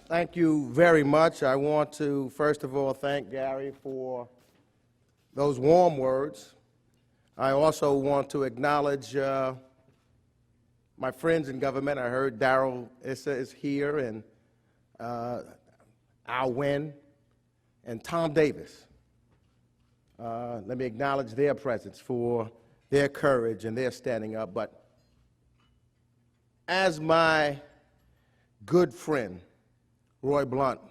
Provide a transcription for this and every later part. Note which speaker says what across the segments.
Speaker 1: Thank you very much. I want to, first of all, thank Gary for those warm words. I also want to acknowledge my friends in government. I heard Darrell Issa is here, and Al Wynn, and Tom Davis. Let me acknowledge their presence for their courage and their standing up. But as my good friend Roy Blunt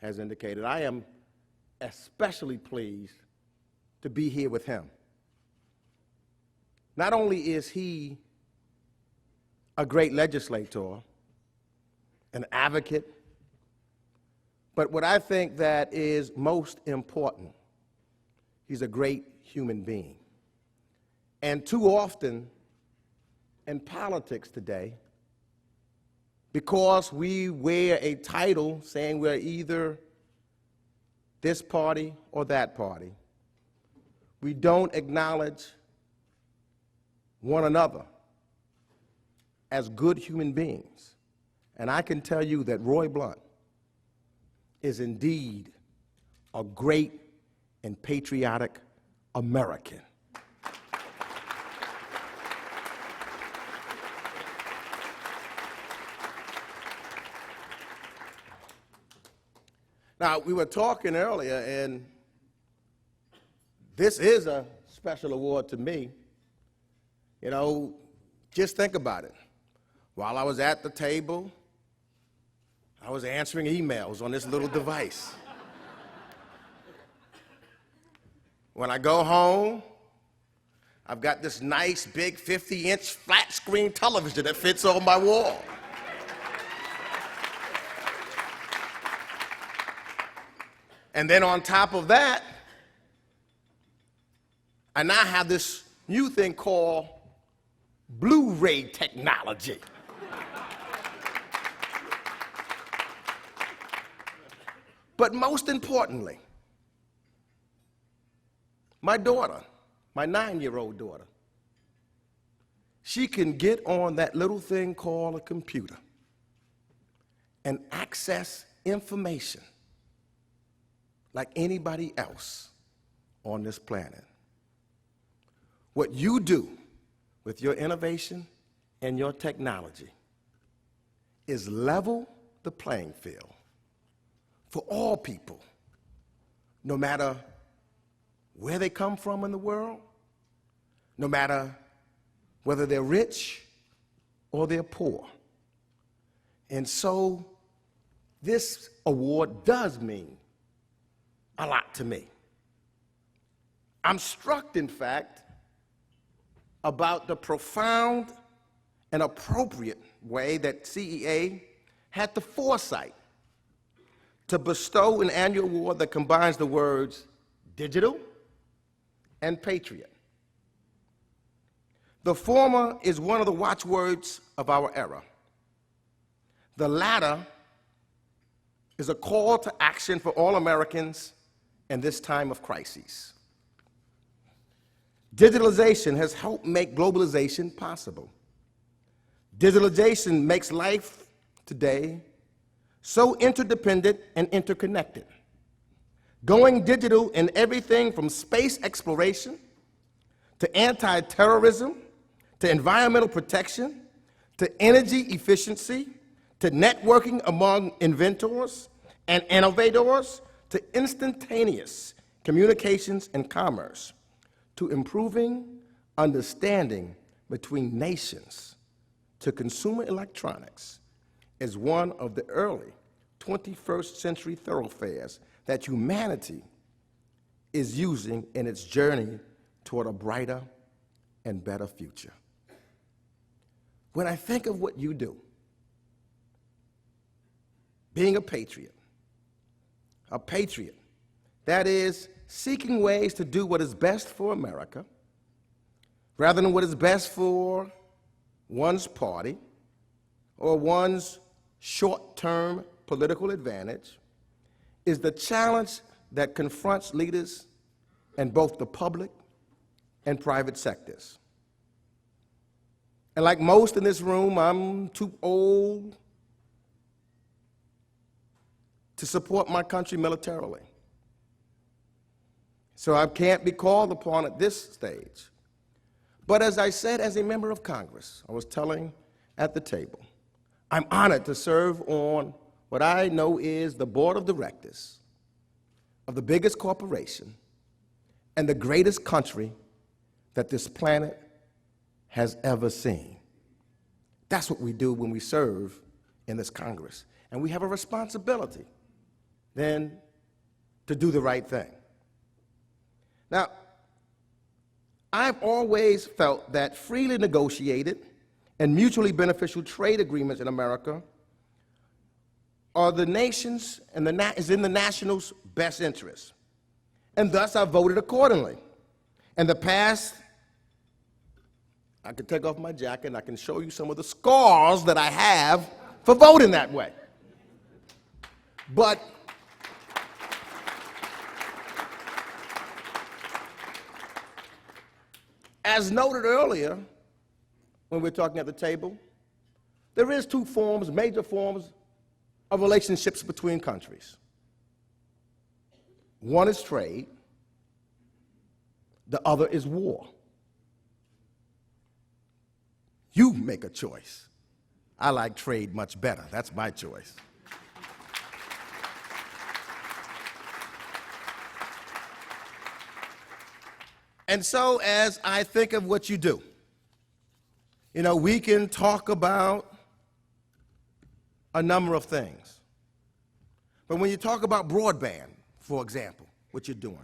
Speaker 1: has indicated, I am especially pleased to be here with him. Not only is he a great legislator, an advocate, but what I think that is most important, he's a great human being. And too often in politics today, because we wear a title saying we're either this party or that party, we don't acknowledge one another as good human beings. And I can tell you that Roy Blunt is indeed a great and patriotic American. Now, we were talking earlier, and this is a special award to me. You know, just think about it. While I was at the table, I was answering emails on this little device. When I go home, I've got this nice big 50-inch flat screen television that fits on my wall. And then on top of that, I now have this new thing called Blu-ray technology. But most importantly, my daughter, my 9-year-old daughter, she can get on that little thing called a computer and access information like anybody else on this planet. What you do with your innovation and your technology is level the playing field for all people, no matter where they come from in the world, no matter whether they're rich or they're poor. And so this award does mean a lot to me. I'm struck, in fact, about the profound and appropriate way that CEA had the foresight to bestow an annual award that combines the words digital and patriot. The former is one of the watchwords of our era. The latter is a call to action for all Americans in this time of crises. Digitalization has helped make globalization possible. Digitalization makes life today so interdependent and interconnected. Going digital in everything from space exploration to anti-terrorism, to environmental protection, to energy efficiency, to networking among inventors and innovators, to instantaneous communications and commerce, to improving understanding between nations, to consumer electronics, is one of the early 21st century thoroughfares that humanity is using in its journey toward a brighter and better future. When I think of what you do, being a patriot, that is seeking ways to do what is best for America rather than what is best for one's party or one's short-term political advantage, is the challenge that confronts leaders in both the public and private sectors. And like most in this room, I'm too old to support my country militarily. So I can't be called upon at this stage. But as I said, as a member of Congress, I was telling at the table, I'm honored to serve on what I know is the board of directors of the biggest corporation and the greatest country that this planet has ever seen. That's what we do when we serve in this Congress. And we have a responsibility then to do the right thing. Now, I've always felt that freely negotiated and mutually beneficial trade agreements in America are the nation's and is in the national's best interest. And thus I voted accordingly. In the past, I could take off my jacket and I can show you some of the scars that I have for voting that way. But as noted earlier, when we're talking at the table, there is two forms, major forms of relationships between countries. One is trade, the other is war. You make a choice. I like trade much better. That's my choice. And so as I think of what you do, you know, we can talk about a number of things. But when you talk about broadband, for example, what you're doing,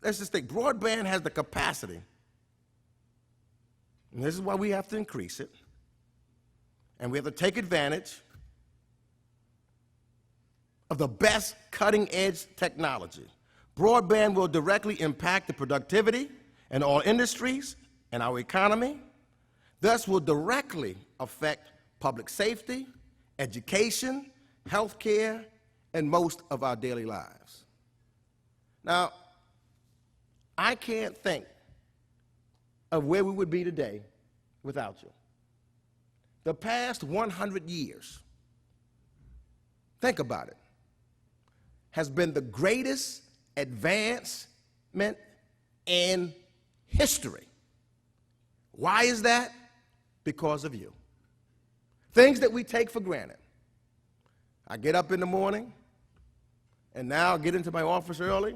Speaker 1: let's just think, broadband has the capacity, and this is why we have to increase it, and we have to take advantage of the best cutting-edge technology. Broadband will directly impact the productivity in all industries and our economy, thus will directly affect public safety, education, healthcare, and most of our daily lives. Now, I can't think of where we would be today without you. The past 100 years, think about it, has been the greatest advancement in history. Why is that? Because of you. Things that we take for granted. I get up in the morning, and now I get into my office early,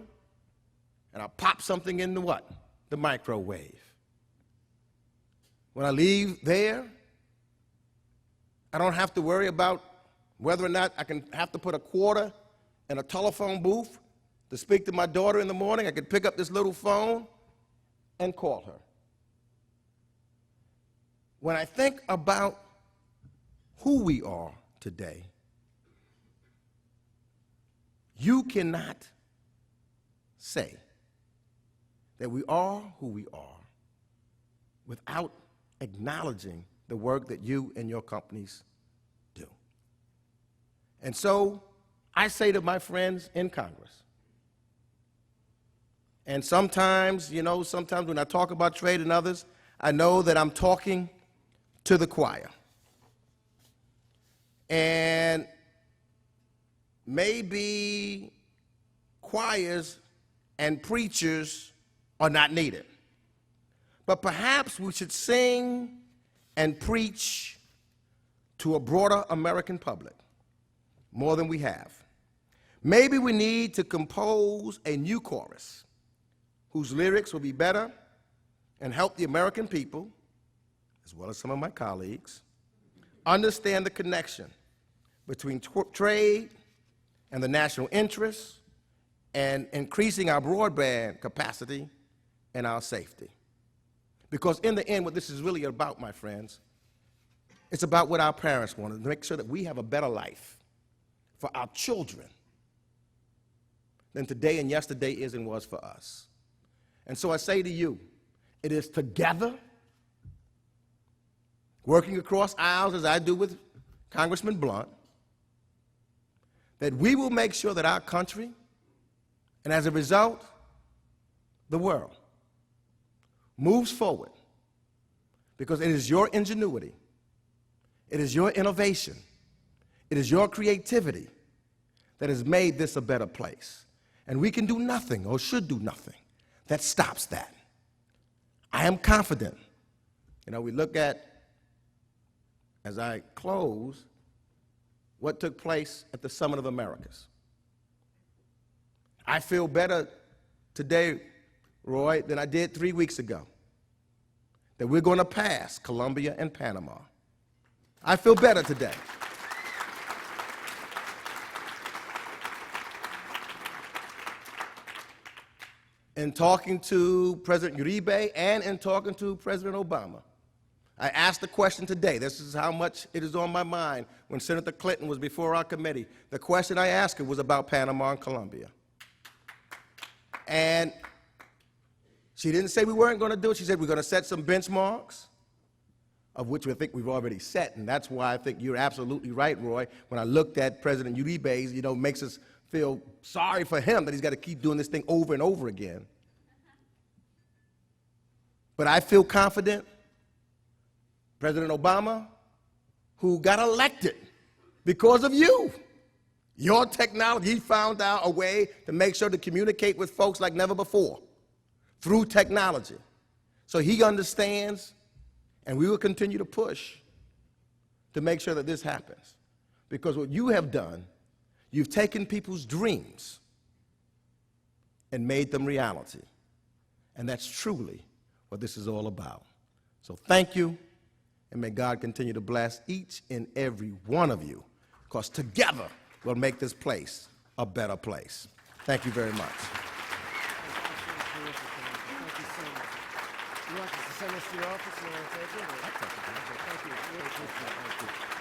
Speaker 1: and I pop something in the what? The microwave. When I leave there, I don't have to worry about whether or not I have to put a quarter in a telephone booth to speak to my daughter in the morning. I could pick up this little phone and call her. When I think about who we are today, you cannot say that we are who we are without acknowledging the work that you and your companies do. And so I say to my friends in Congress, and sometimes, you know, sometimes when I talk about trade and others, I know that I'm talking to the choir. And maybe choirs and preachers are not needed. But perhaps we should sing and preach to a broader American public more than we have. Maybe we need to compose a new chorus whose lyrics will be better and help the American people, as well as some of my colleagues, understand the connection between trade and the national interests and increasing our broadband capacity and our safety. Because in the end, what this is really about, my friends, it's about what our parents wanted, to make sure that we have a better life for our children than today and yesterday is and was for us. And so I say to you, it is together, working across aisles as I do with Congressman Blunt, that we will make sure that our country, and as a result, the world, moves forward, because it is your ingenuity, it is your innovation, it is your creativity that has made this a better place. And we can do nothing or should do nothing that stops that. I am confident. You know, we look at, as I close, what took place at the Summit of Americas. I feel better today, Roy, than I did 3 weeks ago, that we're going to pass Colombia and Panama. I feel better today. In talking to President Uribe and in talking to President Obama, I asked the question today. This is how much it is on my mind. When Senator Clinton was before our committee, the question I asked her was about Panama and Colombia. And she didn't say we weren't going to do it. She said we're going to set some benchmarks, of which I think we've already set. And that's why I think you're absolutely right, Roy. When I looked at President Uribe, you know, makes us feel sorry for him that he's got to keep doing this thing over and over again. But I feel confident President Obama, who got elected because of you, your technology, he found out a way to make sure to communicate with folks like never before through technology. So he understands, and we will continue to push to make sure that this happens. Because what you have done, you've taken people's dreams and made them reality. And that's truly what this is all about. So thank you, and may God continue to bless each and every one of you, because together we'll make this place a better place. Thank you very much.
Speaker 2: Thank you so much. You want us to send us to your office? You want to take it? I'll take it. Thank you. Really appreciate it. Thank you.